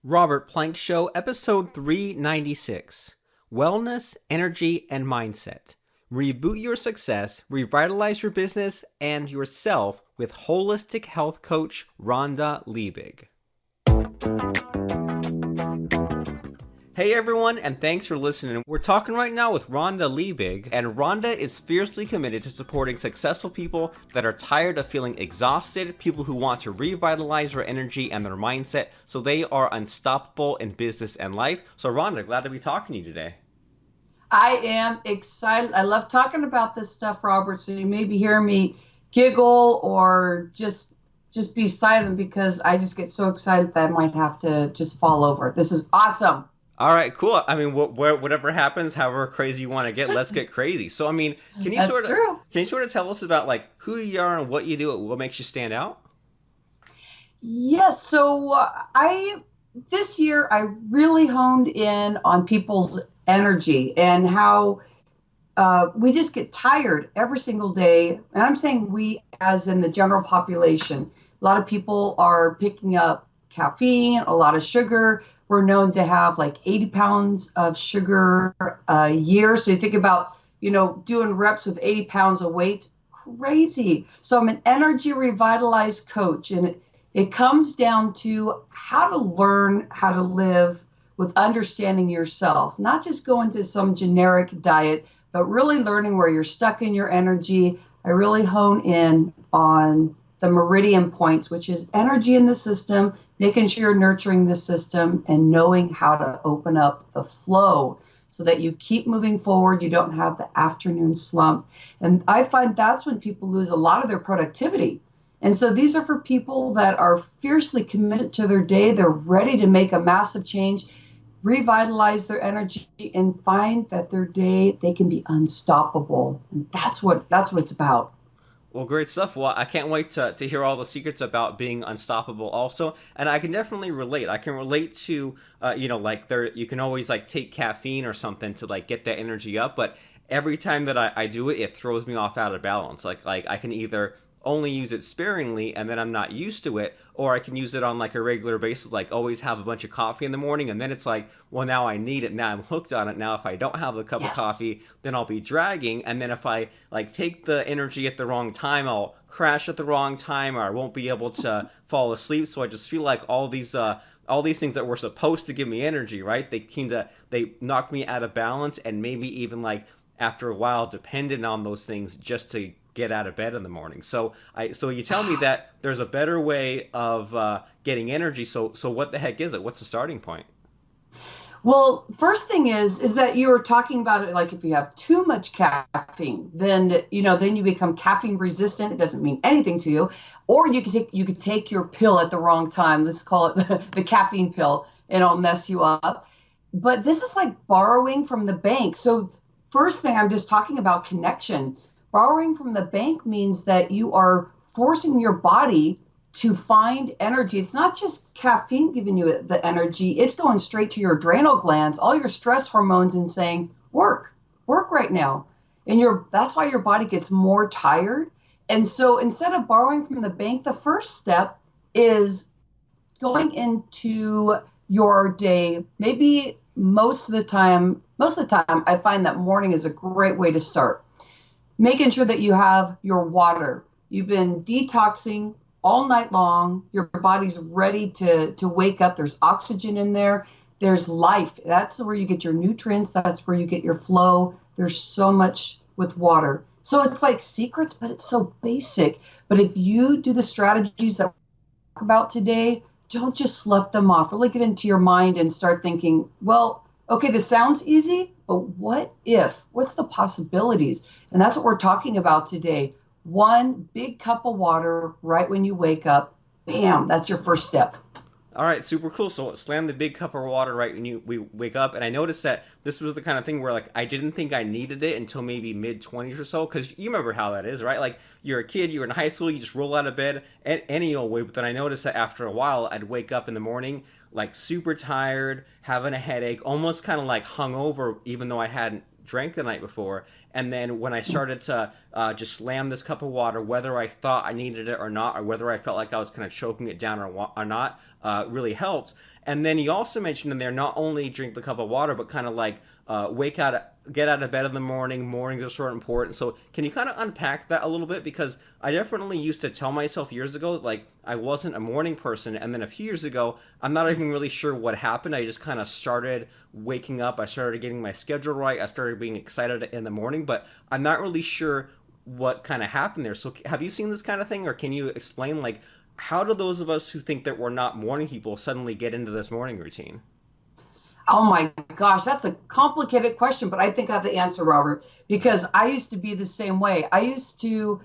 Robert Plank Show, episode 396 Wellness, Energy, and Mindset. Reboot your success, revitalize your business and yourself with holistic health coach Rhonda Liebig. Hey everyone, and thanks for listening. We're talking right now with Rhonda Liebig, and Rhonda is fiercely committed to supporting successful people that are tired of feeling exhausted, people who want to revitalize their energy and their mindset so they are unstoppable in business and life. So Rhonda, glad to be talking to you today. I am excited. I love talking about this stuff, Robert, so you may be hearing me giggle or just be silent because I just get so excited that I might have to just fall over. This is awesome. All right, cool. I mean, whatever happens, however crazy you want to get, let's get crazy. So, I mean, can you sort of tell us about like who you are and what you do, what makes you stand out? Yes. So this year I really honed in on people's energy and how we just get tired every single day. And I'm saying we, as in the general population, a lot of people are picking up caffeine, a lot of sugar. We're known to have like 80 pounds of sugar a year. So you think about, doing reps with 80 pounds of weight, crazy. So I'm an energy revitalized coach, and it comes down to how to learn how to live with understanding yourself, not just going to some generic diet, but really learning where you're stuck in your energy. I really hone in on the meridian points, which is energy in the system, making sure you're nurturing the system and knowing how to open up the flow so that you keep moving forward. You don't have the afternoon slump. And I find that's when people lose a lot of their productivity. And so these are for people that are fiercely committed to their day. They're ready to make a massive change, revitalize their energy, and find that their day, they can be unstoppable. And that's what it's about. Well, great stuff. Well, I can't wait to hear all the secrets about being unstoppable also. And I can definitely relate. I can relate to, you can always like take caffeine or something to like get that energy up. But every time that I do it, it throws me off out of balance. Like I can either only use it sparingly and then I'm not used to it, or I can use it on like a regular basis, like always have a bunch of coffee in the morning, and then it's like, well, now I need it, now I'm hooked on it. Now if I don't have a cup of coffee, then I'll be dragging, and then if I like take the energy at the wrong time, I'll crash at the wrong time, or I won't be able to fall asleep. So I just feel like all these things that were supposed to give me energy, right, they knock me out of balance, and maybe even like after a while dependent on those things just to get out of bed in the morning. So you tell me that there's a better way of getting energy. So what the heck is it? What's the starting point? Well, first thing is that you were talking about it like if you have too much caffeine, then you become caffeine resistant. It doesn't mean anything to you. Or you could take your pill at the wrong time. Let's call it the caffeine pill, and it'll mess you up. But this is like borrowing from the bank. So first thing, I'm just talking about connection. Borrowing from the bank means that you are forcing your body to find energy. It's not just caffeine giving you the energy. It's going straight to your adrenal glands, all your stress hormones, and saying, work right now. And that's why your body gets more tired. And so instead of borrowing from the bank, the first step is going into your day. Maybe most of the time, I find that morning is a great way to start. Making sure that you have your water. You've been detoxing all night long. Your body's ready to wake up. There's oxygen in there. There's life. That's where you get your nutrients. That's where you get your flow. There's so much with water. So it's like secrets, but it's so basic. But if you do the strategies that we talk about today, don't just slough them off. Really get into your mind and start thinking, well, okay, this sounds easy, but what if? What's the possibilities? And that's what we're talking about today. One big cup of water right when you wake up. Bam, that's your first step. All right, super cool. So slam the big cup of water right when we wake up. And I noticed that this was the kind of thing where like I didn't think I needed it until maybe mid-20s or so, because you remember how that is, right? Like you're a kid, you're in high school, you just roll out of bed any old way. But then I noticed that after a while, I'd wake up in the morning like super tired, having a headache, almost kind of like hungover, even though I hadn't drank the night before. And then when I started to just slam this cup of water, whether I thought I needed it or not, or whether I felt like I was kind of choking it down or not, really helped. And then he also mentioned in there not only drink the cup of water, but kind of like get out of bed in the morning. Mornings are sort of important. So can you kind of unpack that a little bit? Because I definitely used to tell myself years ago, like I wasn't a morning person. And then a few years ago, I'm not even really sure what happened. I just kind of started waking up. I started getting my schedule right. I started being excited in the morning, but I'm not really sure what kind of happened there. So have you seen this kind of thing, or can you explain, like, how do those of us who think that we're not morning people suddenly get into this morning routine? Oh my gosh, that's a complicated question, but I think I have the answer, Robert, because I used to be the same way. I used to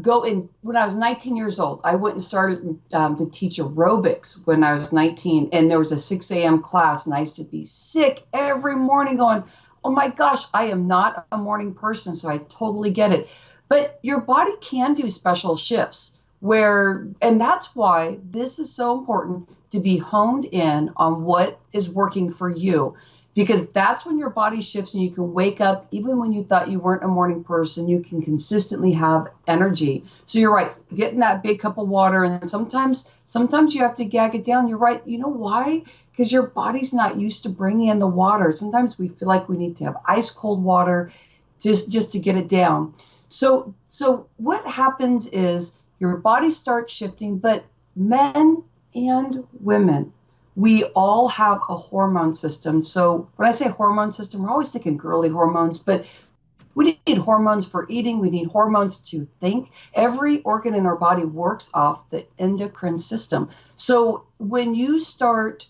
go in when I was 19 years old. I went and started to teach aerobics when I was 19, and there was a 6 a.m. class, and I used to be sick every morning going, oh my gosh, I am not a morning person, so I totally get it. But your body can do special shifts and that's why this is so important to be honed in on what is working for you, because that's when your body shifts and you can wake up even when you thought you weren't a morning person. You can consistently have energy. So you're right, getting that big cup of water, and sometimes you have to gag it down. You're right. You know why? Because your body's not used to bringing in the water. Sometimes we feel like we need to have ice cold water just to get it down. So what happens is your body starts shifting, but men and women, we all have a hormone system. So when I say hormone system, we're always thinking girly hormones, but we need hormones for eating. We need hormones to think. Every organ in our body works off the endocrine system. So when you start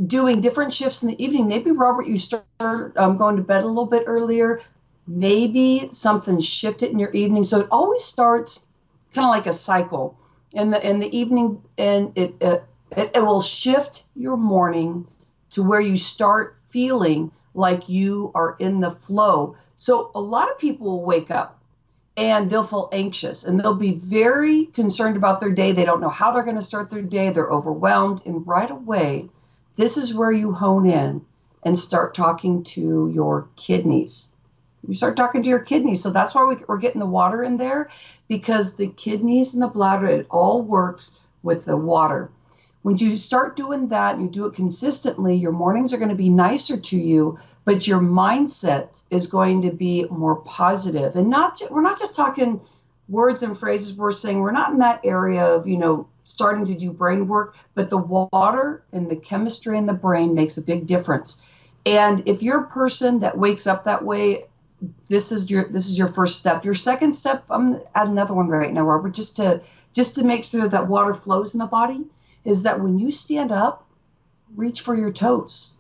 doing different shifts in the evening, maybe, Robert, you start going to bed a little bit earlier, maybe something shifted in your evening. So it always starts kind of like a cycle in the evening, and it will shift your morning to where you start feeling like you are in the flow. So a lot of people will wake up and they'll feel anxious and they'll be very concerned about their day. They don't know how they're going to start their day. They're overwhelmed. And right away, this is where you hone in and start talking to your kidneys. You start talking to your kidneys. So that's why we're getting the water in there, because the kidneys and the bladder, it all works with the water. When you start doing that and you do it consistently, your mornings are going to be nicer to you, but your mindset is going to be more positive. And we're not just talking words and phrases. We're saying we're not in that area of, starting to do brain work, but the water and the chemistry in the brain makes a big difference. And if you're a person that wakes up that way, this is your first step. Your second step, I'm going to add another one right now, Robert, just to make sure that water flows in the body, is that when you stand up, reach for your toes.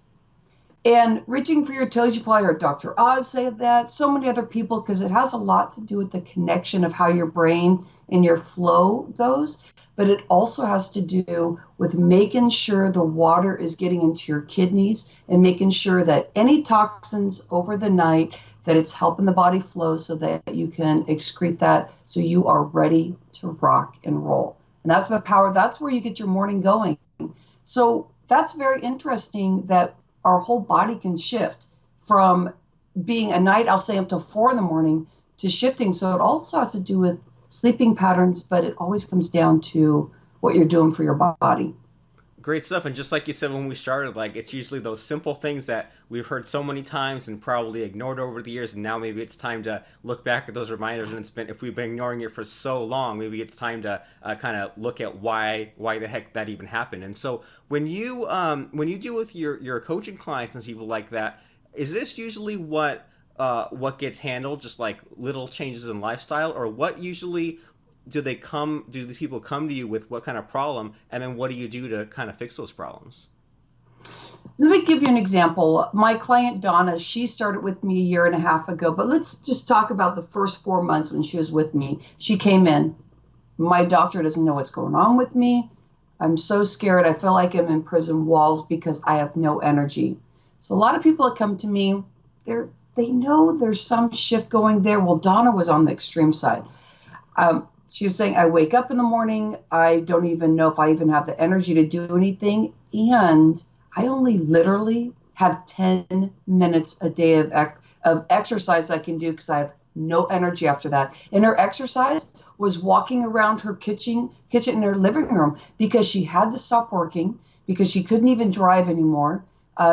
And reaching for your toes, you probably heard Dr. Oz say that, so many other people, because it has a lot to do with the connection of how your brain and your flow goes. But it also has to do with making sure the water is getting into your kidneys and making sure that any toxins over the night, that it's helping the body flow so that you can excrete that so you are ready to rock and roll. And that's the power. That's where you get your morning going. So that's very interesting that our whole body can shift from being a night, I'll say up till 4 a.m, to shifting. So it also has to do with sleeping patterns, but it always comes down to what you're doing for your body. Great stuff. And just like you said when we started, like, it's usually those simple things that we've heard so many times and probably ignored over the years, and now maybe it's time to look back at those reminders. And if we've been ignoring it for so long, maybe it's time to kind of look at why the heck that even happened. And so when you deal with your coaching clients and people like that, is this usually what gets handled, just like little changes in lifestyle, or what usually do these people come to you with, what kind of problem, and then what do you do to kind of fix those problems? Let me give you an example. My client Donna, she started with me a year and a half ago, but let's just talk about the first 4 months when she was with me. She came in. My doctor doesn't know what's going on with me. I'm so scared. I feel like I'm in prison walls because I have no energy. So a lot of people that come to me, they know there's some shift going there. Well, Donna was on the extreme side. She was saying, I wake up in the morning, I don't even know if I even have the energy to do anything, and I only literally have 10 minutes a day of of exercise I can do because I have no energy after that. And her exercise was walking around her kitchen in her living room because she had to stop working because she couldn't even drive anymore.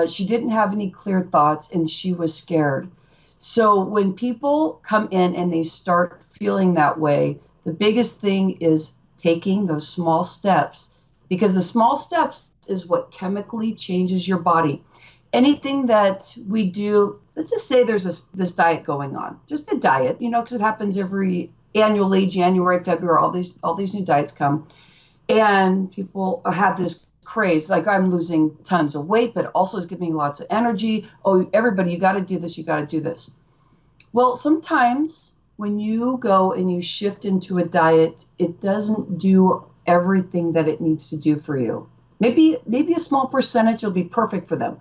She didn't have any clear thoughts and she was scared. So when people come in and they start feeling that way, the biggest thing is taking those small steps, because the small steps is what chemically changes your body. Anything that we do, let's just say there's this diet going on, just a diet, because it happens every annually, January, February, all these new diets come, and people have this craze, like I'm losing tons of weight, but also is giving me lots of energy. Oh, everybody, you got to do this, you got to do this. Well, sometimes when you go and you shift into a diet, it doesn't do everything that it needs to do for you. Maybe a small percentage will be perfect for them.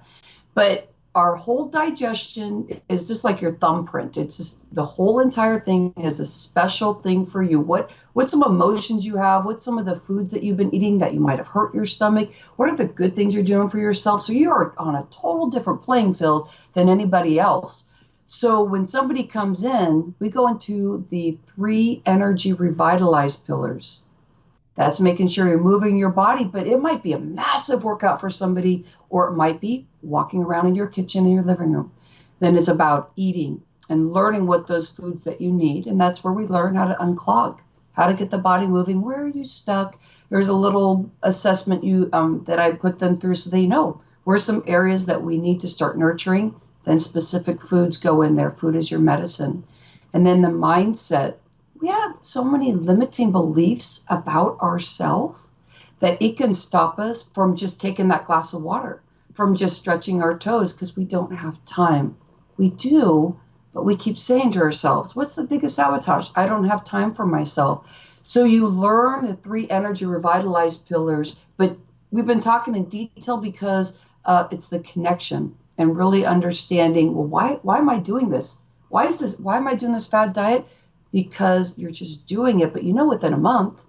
But our whole digestion is just like your thumbprint. It's just the whole entire thing is a special thing for you. What's some emotions you have? What's some of the foods that you've been eating that you might have hurt your stomach? What are the good things you're doing for yourself? So you are on a total different playing field than anybody else. So when somebody comes in, we go into the 3 energy revitalize pillars. That's making sure you're moving your body, but it might be a massive workout for somebody, or it might be walking around in your kitchen in your living room. Then it's about eating and learning what those foods that you need. And that's where we learn how to unclog, how to get the body moving. Where are you stuck? There's a little assessment that I put them through so they know where some areas that we need to start nurturing. Then specific foods go in there. Food is your medicine. And then the mindset. We have so many limiting beliefs about ourselves that it can stop us from just taking that glass of water, from just stretching our toes because we don't have time. We do, but we keep saying to ourselves, what's the biggest sabotage? I don't have time for myself. So you learn the 3 energy revitalized pillars, but we've been talking in detail because it's the connection and really understanding, well, why am I doing this? Why am I doing this fad diet? Because you're just doing it, but within a month,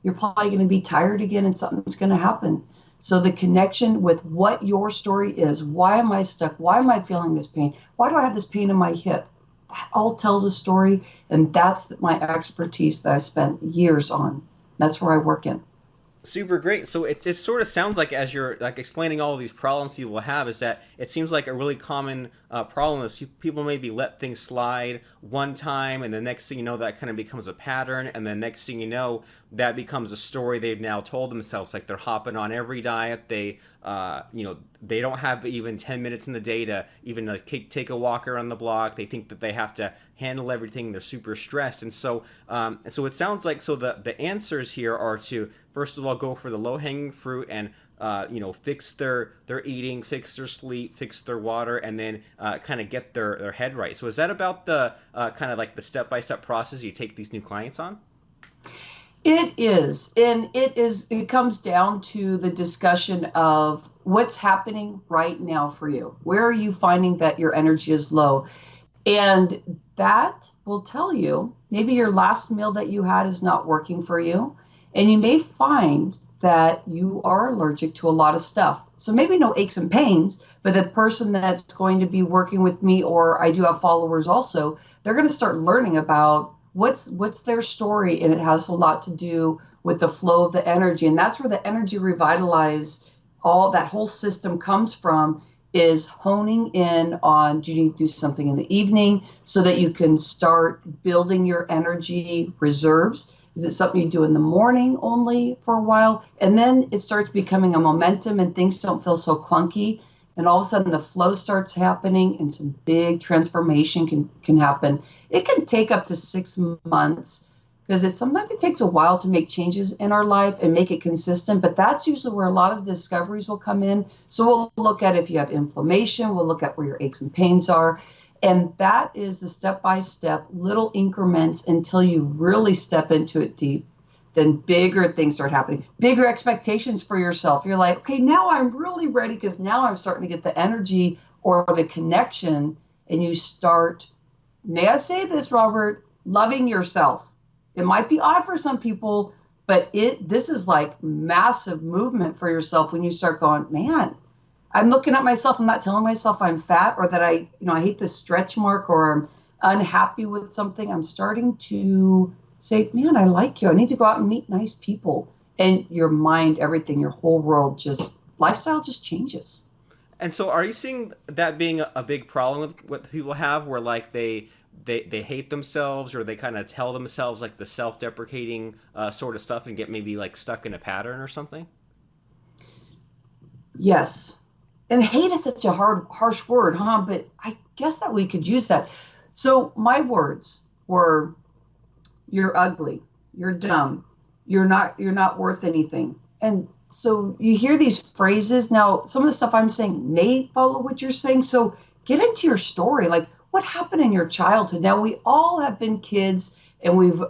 you're probably going to be tired again and something's going to happen. So the connection with what your story is, why am I stuck? Why am I feeling this pain? Why do I have this pain in my hip? That all tells a story, and that's my expertise that I spent years on. That's where I work in. Super great. So it sort of sounds like, as you're like explaining all of these problems people have, is that it seems like a really common problem is people maybe let things slide one time, and the next thing you know, that kind of becomes a pattern, and the next thing you know, that becomes a story they've now told themselves. Like they're hopping on every diet. They they don't have even 10 minutes in the day to even take a walk around the block. They think that they have to handle everything. They're super stressed. And so it sounds like, so the answers here are to, first of all, go for the low-hanging fruit and fix their eating, fix their sleep, fix their water, and then kind of get their head right. So is that about the kind of like the step-by-step process you take these new clients on? It is. And it comes down to the discussion of what's happening right now for you. Where are you finding that your energy is low? And that will tell you maybe your last meal that you had is not working for you. And you may find that you are allergic to a lot of stuff. So maybe no aches and pains, but the person that's going to be working with me, or I do have followers also, they're going to start learning about what's their story, and it has a lot to do with the flow of the energy. And that's where the energy revitalize, all that whole system comes from, is honing in on, do you need to do something in the evening so that you can start building your energy reserves? Is it something you do in the morning only for a while? And then it starts becoming a momentum and things don't feel so clunky. And all of a sudden the flow starts happening and some big transformation can happen. It can take up to 6 months because sometimes it takes a while to make changes in our life and make it consistent. But that's usually where a lot of the discoveries will come in. So we'll look at if you have inflammation, we'll look at where your aches and pains are. And that is the step-by-step little increments until you really step into it deep. Then bigger things start happening, bigger expectations for yourself. You're like, okay, now I'm really ready because now I'm starting to get the energy or the connection. And you start, may I say this, Robert, loving yourself. It might be odd for some people, but this is like massive movement for yourself when you start going, man, I'm looking at myself. I'm not telling myself I'm fat or that I hate this stretch mark or I'm unhappy with something. I'm starting to say, man, I like you. I need to go out and meet nice people. And your mind, everything, your whole world lifestyle just changes. And so, are you seeing that being a big problem with what people have, where like they hate themselves, or they kind of tell themselves like the self-deprecating sort of stuff, and get maybe like stuck in a pattern or something? Yes. And hate is such a harsh word, huh? But I guess that we could use that. So my words were, you're ugly, you're dumb, you're not worth anything. And so you hear these phrases. Now, some of the stuff I'm saying may follow what you're saying. So get into your story. Like, what happened in your childhood? Now, we all have been kids and we've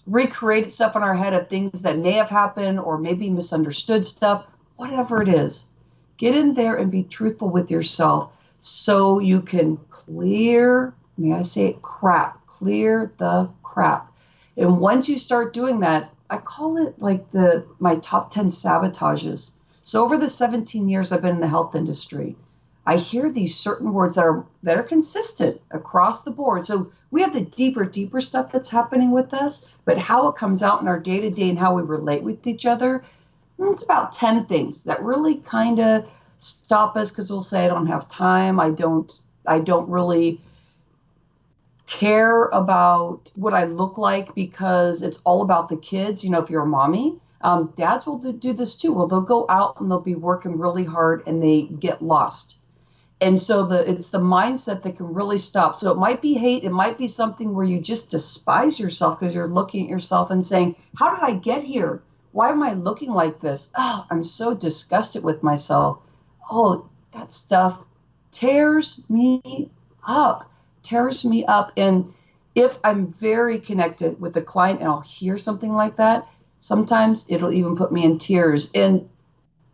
recreated stuff in our head of things that may have happened or maybe misunderstood stuff, whatever it is. Get in there and be truthful with yourself so you can clear, may I say it, crap, clear the crap. And once you start doing that, I call it like my top 10 sabotages. So over the 17 years I've been in the health industry, I hear these certain words that are consistent across the board. So we have the deeper stuff that's happening with us, but how it comes out in our day to day and how we relate with each other, it's about 10 things that really kind of stop us because we'll say, I don't have time. I don't really care about what I look like because it's all about the kids. If you're a mommy, dads will do this too. Well, they'll go out and they'll be working really hard and they get lost. And so it's the mindset that can really stop. So it might be hate. It might be something where you just despise yourself because you're looking at yourself and saying, how did I get here? Why am I looking like this? Oh, I'm so disgusted with myself. Oh, that stuff tears me up, And if I'm very connected with the client and I'll hear something like that, sometimes it'll even put me in tears. And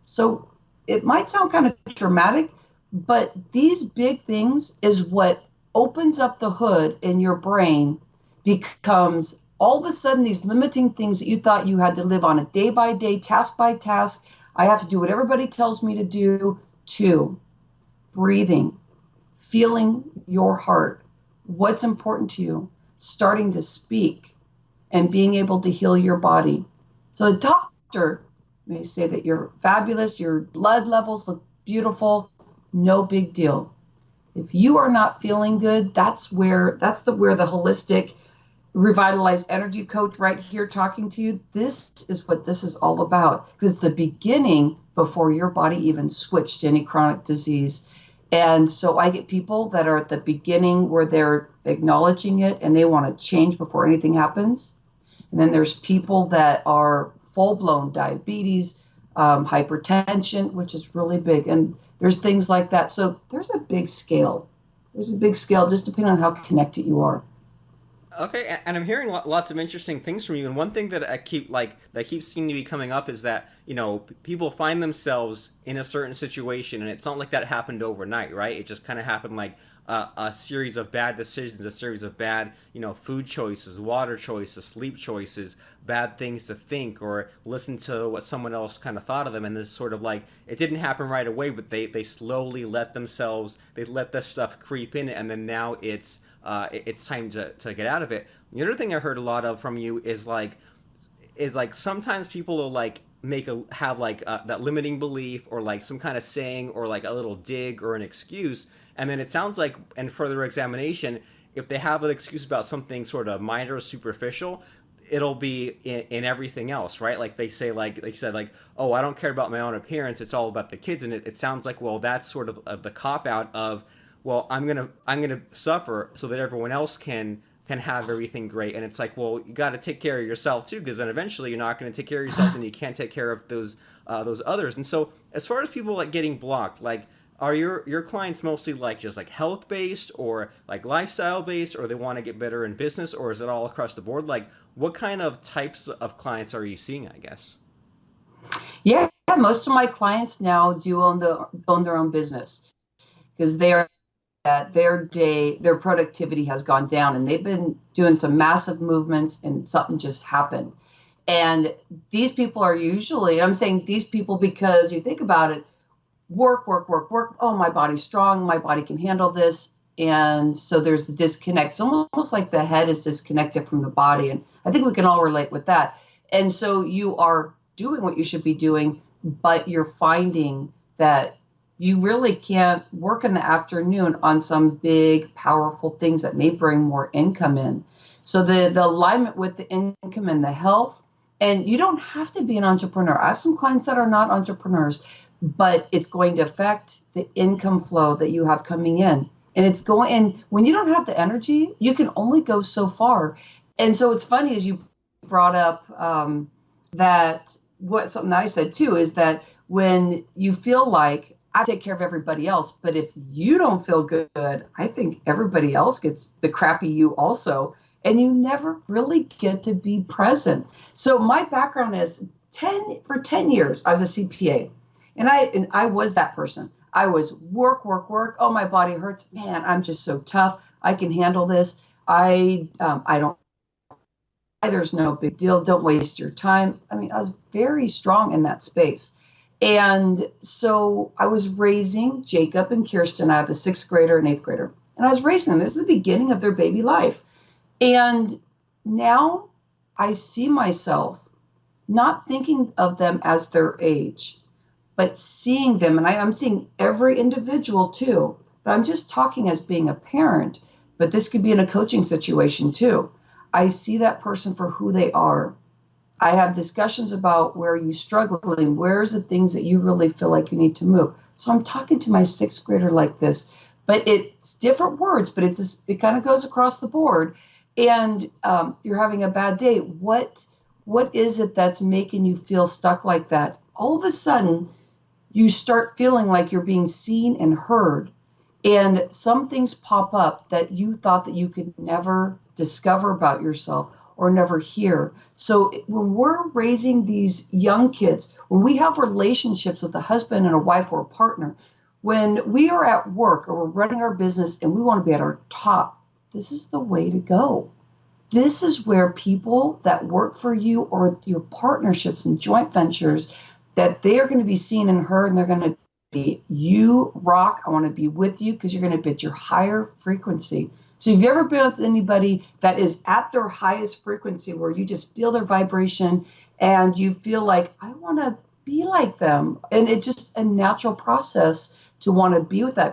so it might sound kind of dramatic, but these big things is what opens up the hood in your brain, becomes all of a sudden these limiting things that you thought you had to live on a day by day, task by task. I have to do what everybody tells me to do, to breathing, feeling your heart, what's important to you, starting to speak and being able to heal your body. So the doctor may say that you're fabulous, your blood levels look beautiful, no big deal. If you are not feeling good, that's where the holistic Revitalize energy coach right here talking to you. This is what this is all about, because it's the beginning before your body even switched to any chronic disease. And so I get people that are at the beginning where they're acknowledging it and they want to change before anything happens. And then there's people that are full-blown diabetes, hypertension, which is really big. And there's things like that. So there's a big scale. There's a big scale just depending on how connected you are. Okay, and I'm hearing lots of interesting things from you. And one thing that that keeps seeming to be coming up is that people find themselves in a certain situation, and it's not like that happened overnight, right? It just kind of happened like a series of bad decisions, a series of bad food choices, water choices, sleep choices, bad things to think or listen to what someone else kind of thought of them, and this sort of like it didn't happen right away, but they slowly let this stuff creep in, and then now it's time to get out of it. The other thing I heard a lot of from you is like sometimes people will like have that limiting belief or like some kind of saying or like a little dig or an excuse, and then it sounds like in further examination, if they have an excuse about something sort of minor or superficial, it'll be in everything else, right? Like they said like, oh, I don't care about my own appearance, it's all about the kids. And it sounds like, well, that's sort of the cop out of, well, I'm gonna suffer so that everyone else can have everything great. And it's like, well, you got to take care of yourself too, because then eventually you're not going to take care of yourself, and you can't take care of those others. And so, as far as people like getting blocked, like, are your clients mostly like just like health based or like lifestyle based, or they want to get better in business, or is it all across the board? Like, what kind of types of clients are you seeing, I guess? Yeah, most of my clients now do own their own business because they are that their productivity has gone down and they've been doing some massive movements and something just happened. And these people are usually, I'm saying these people because you think about it, work, work, work, work. Oh, my body's strong. My body can handle this. And so there's the disconnect. It's almost like the head is disconnected from the body. And I think we can all relate with that. And so you are doing what you should be doing, but you're finding that you really can't work in the afternoon on some big, powerful things that may bring more income in. So the alignment with the income and the health, and you don't have to be an entrepreneur. I have some clients that are not entrepreneurs, but it's going to affect the income flow that you have coming in. And it's going, and when you don't have the energy, you can only go so far. And so it's funny as you brought up that what something that I said too is that when you feel like I take care of everybody else, but if you don't feel good, I think everybody else gets the crappy you also, and you never really get to be present. So my background is 10 years as a CPA, and I was that person. I was work, work, work. Oh, my body hurts. Man, I'm just so tough. I can handle this. I don't. There's no big deal. Don't waste your time. I mean, I was very strong in that space. And so I was raising Jacob and Kirsten. I have a sixth grader and eighth grader. And I was raising them. This is the beginning of their baby life. And now I see myself not thinking of them as their age, but seeing them. And I'm seeing every individual too. But I'm just talking as being a parent. But this could be in a coaching situation too. I see that person for who they are. I have discussions about where you're struggling, where's the things that you really feel like you need to move. So I'm talking to my sixth grader like this, but it's different words, but it kind of goes across the board. And you're having a bad day. What is it that's making you feel stuck like that? All of a sudden, you start feeling like you're being seen and heard. And some things pop up that you thought that you could never discover about yourself or never hear. So when we're raising these young kids, when we have relationships with a husband and a wife or a partner, when we are at work or we're running our business and we want to be at our top, this is the way to go. This is where people that work for you or your partnerships and joint ventures, that they are going to be seen and heard, and they're going to be, you rock, I want to be with you, because you're going to be at your higher frequency. So have you ever been with anybody that is at their highest frequency where you just feel their vibration and you feel like, I want to be like them? And it's just a natural process to want to be with those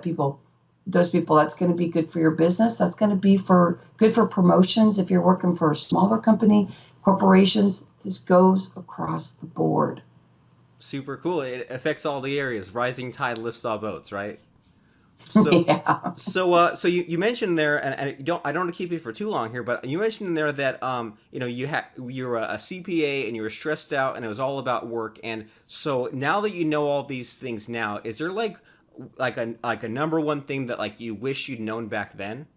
people. That's going to be good for your business. That's going to be good for promotions. If you're working for a smaller company, corporations, this goes across the board. Super cool. It affects all the areas. Rising tide lifts all boats, right? So, Yeah. so you mentioned there, and I don't want to keep you for too long here, but you mentioned in there that you're a CPA and you were stressed out and it was all about work, and so now that you know all these things now, is there like a number one thing that like you wish you'd known back then?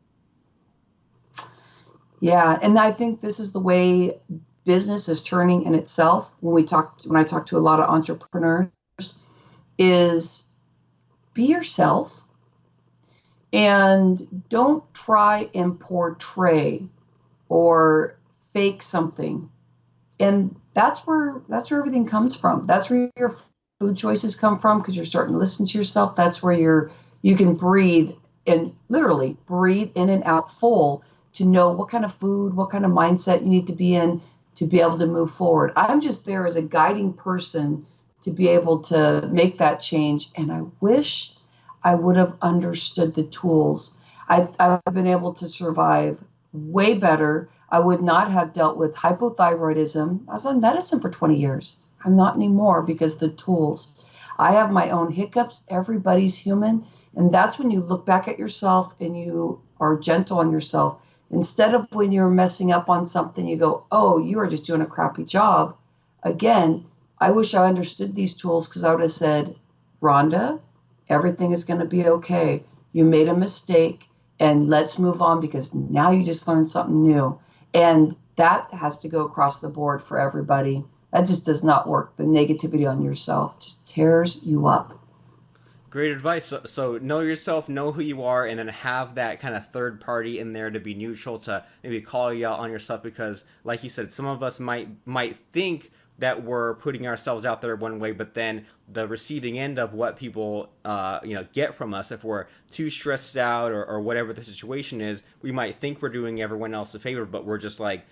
Yeah, and I think this is the way business is turning in itself. When I talk to a lot of entrepreneurs, is be yourself and don't try and portray or fake something. And that's where everything comes from. That's where your food choices come from, because you're starting to listen to yourself. That's where you can breathe and literally breathe in and out full to know what kind of food, what kind of mindset you need to be in to be able to move forward. I'm just there as a guiding person to be able to make that change. And I wish I would have understood the tools. I've been able to survive way better. I would not have dealt with hypothyroidism. I was on medicine for 20 years. I'm not anymore because the tools. I have my own hiccups. Everybody's human. And that's when you look back at yourself and you are gentle on yourself. Instead of when you're messing up on something, you go, oh, you are just doing a crappy job. Again, I wish I understood these tools, because I would have said, Rhonda, everything is going to be okay. You made a mistake and let's move on, because now you just learned something new. And that has to go across the board for everybody. That just does not work. The negativity on yourself just tears you up. Great advice. So know yourself, know who you are, and then have that kind of third party in there to be neutral, to maybe call you out on your stuff. Because, like you said, some of us might think that we're putting ourselves out there one way, but then the receiving end of what people get from us, if we're too stressed out or whatever the situation is, we might think we're doing everyone else a favor, but we're just like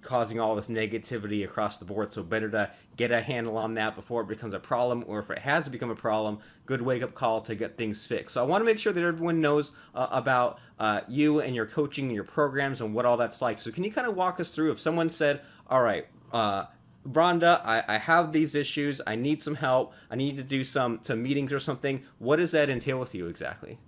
causing all this negativity across the board. So better to get a handle on that before it becomes a problem, or if it has become a problem, good wake up call to get things fixed. So I want to make sure that everyone knows about you and your coaching and your programs and what all that's like. So can you kind of walk us through, if someone said, all right, Rhonda, I have these issues, I need some help, I need to do some meetings or something, what does that entail with you exactly?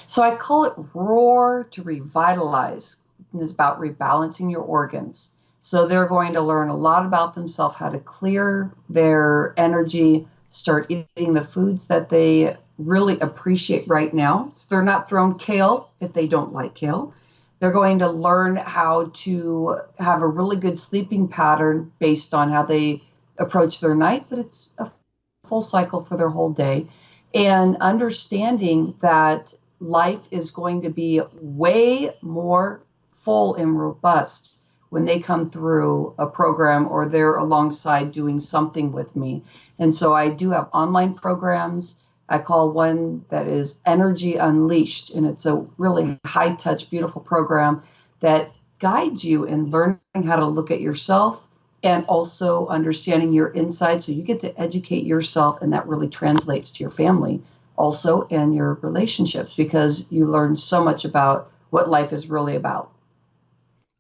So I call it Roar to Revitalize. And it's about rebalancing your organs. So they're going to learn a lot about themselves, how to clear their energy, start eating the foods that they really appreciate right now. So they're not thrown kale if they don't like kale. They're going to learn how to have a really good sleeping pattern based on how they approach their night, but it's a full cycle for their whole day. And understanding that life is going to be way more full and robust when they come through a program or they're alongside doing something with me. And so I do have online programs. I call one that is Energy Unleashed, and it's a really high-touch, beautiful program that guides you in learning how to look at yourself and also understanding your inside. So you get to educate yourself, and that really translates to your family also and your relationships, because you learn so much about what life is really about.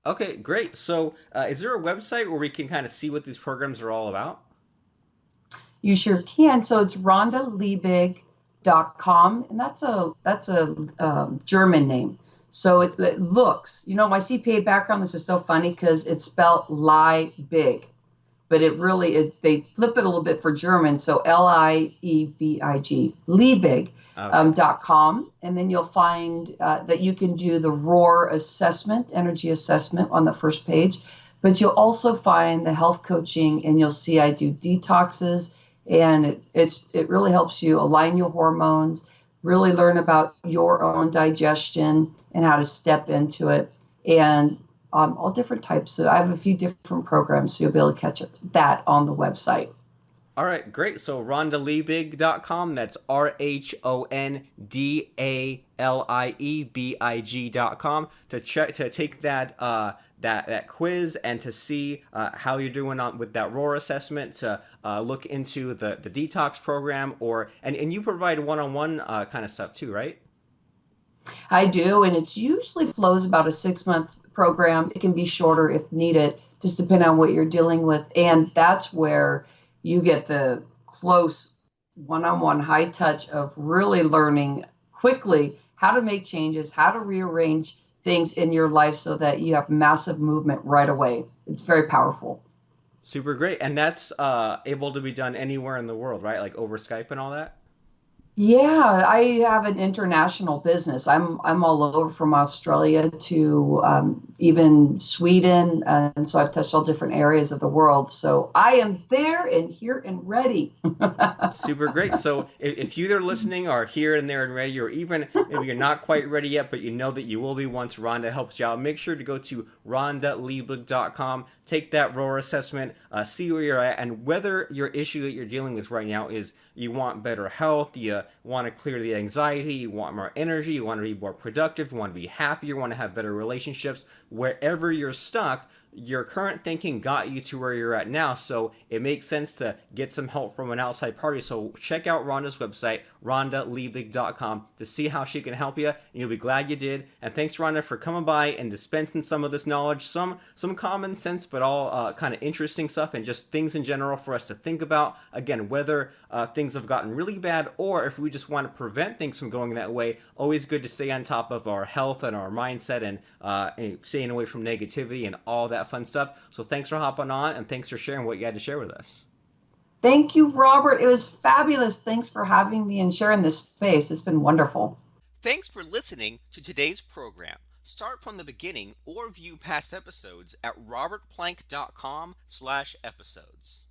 Okay, great. So is there a website where we can kind of see what these programs are all about? You sure can. So it's rhondaliebig.com, and that's a German name. So it looks, my CPA background, this is so funny because it's spelled lie big, but they flip it a little bit for German. So Liebig, Liebig. Okay. .com, and then you'll find that you can do the ROAR assessment, energy assessment on the first page, but you'll also find the health coaching, and you'll see I do detoxes, and it really helps you align your hormones, really learn about your own digestion and how to step into it, and all different types. So I have a few different programs, so you'll be able to catch that on the website. All right, great. So rhondaliebig.com, that's RHONDALIEBIG.com to take that quiz and to see how you're doing with that ROAR assessment, to look into the detox program, and you provide one-on-one kind of stuff too, right? I do, and it usually flows about a 6-month program. It can be shorter if needed, just depending on what you're dealing with. And that's where you get the close one-on-one high touch of really learning quickly how to make changes, how to rearrange things in your life so that you have massive movement right away. It's very powerful. Super great. And that's able to be done anywhere in the world, right? Like over Skype and all that? Yeah, I have an international business. I'm all over, from Australia to even Sweden, and so I've touched all different areas of the world. So I am there and here and ready. Super great. So if you that are listening are here and there and ready, or even maybe you're not quite ready yet, but you know that you will be once Rhonda helps you out, make sure to go to rhondaliebig.com, take that ROAR assessment, see where you're at, and whether your issue that you're dealing with right now is you want better health, you want to clear the anxiety, you want more energy, you want to be more productive, you want to be happier, you want to have better relationships. Wherever you're stuck, your current thinking got you to where you're at now, so it makes sense to get some help from an outside party. So check out Rhonda's website, rhondaliebig.com, to see how she can help you, and you'll be glad you did. And thanks, Rhonda, for coming by and dispensing some of this knowledge, some common sense, but all kind of interesting stuff, and just things in general for us to think about. Again, whether things have gotten really bad, or if we just want to prevent things from going that way, always good to stay on top of our health and our mindset, and staying away from negativity and all that fun stuff. So thanks for hopping on, and thanks for sharing what you had to share with us. Thank you, Robert. It was fabulous. Thanks for having me and sharing this space. It's been wonderful. Thanks for listening to today's program. Start from the beginning or view past episodes at robertplank.com/episodes.